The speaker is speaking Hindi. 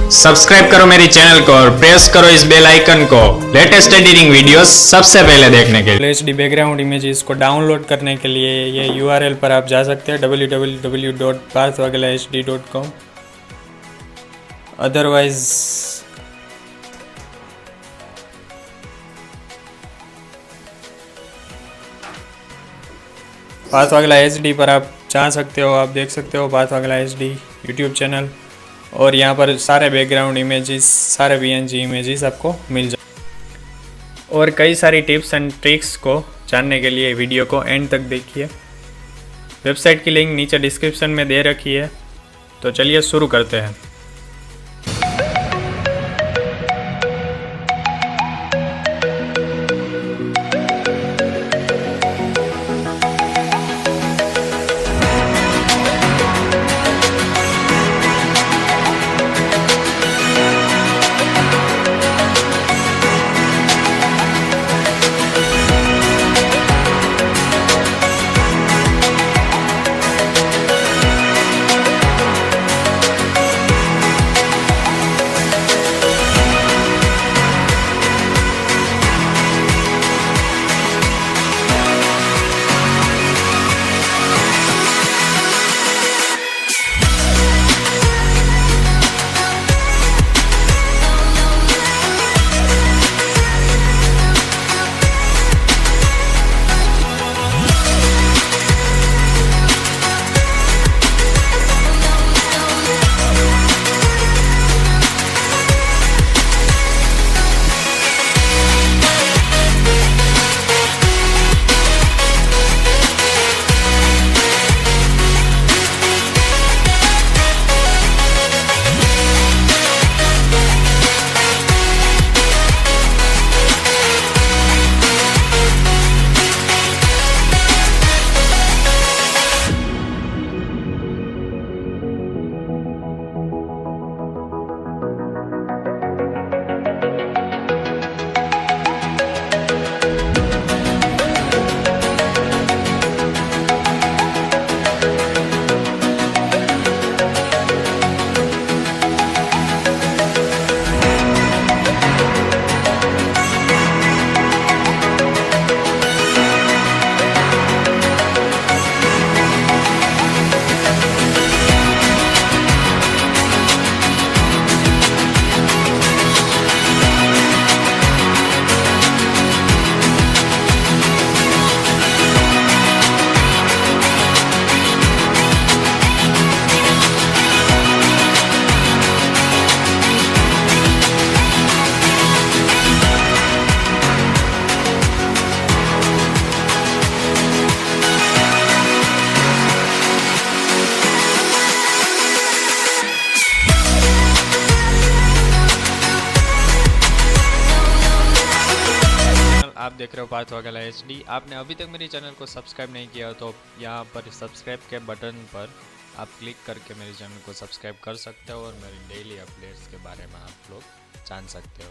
सब्सक्राइब करो मेरी चैनल को और प्रेस करो इस बेल आइकन को लेटेस्ट एडिटिंग वीडियोस सबसे पहले देखने के लिए। HD बैकग्राउंड इमेजेस को डाउनलोड करने के लिए ये URL पर आप जा सकते हैं www.parthwagalahd.com। अदरवाइज पार्थवागला HD पर आप जा सकते हो, आप देख सकते हो पार्थवागला HD यूट्यूब चैनल, और यहाँ पर सारे बैकग्राउंड इमेजेस, सारे PNG इमेजेस आपको मिल जाए। और कई सारी टिप्स एंड ट्रिक्स को जानने के लिए वीडियो को एंड तक देखिए। वेबसाइट की लिंक नीचे डिस्क्रिप्शन में दे रखी है। तो चलिए शुरू करते हैं। आप देख रहे हो पार्थवागला HD। आपने अभी तक मेरे चैनल को सब्सक्राइब नहीं किया हो तो यहाँ पर सब्सक्राइब के बटन पर आप क्लिक करके मेरे चैनल को सब्सक्राइब कर सकते हो और मेरी डेली अपडेट्स के बारे में आप लोग जान सकते हो।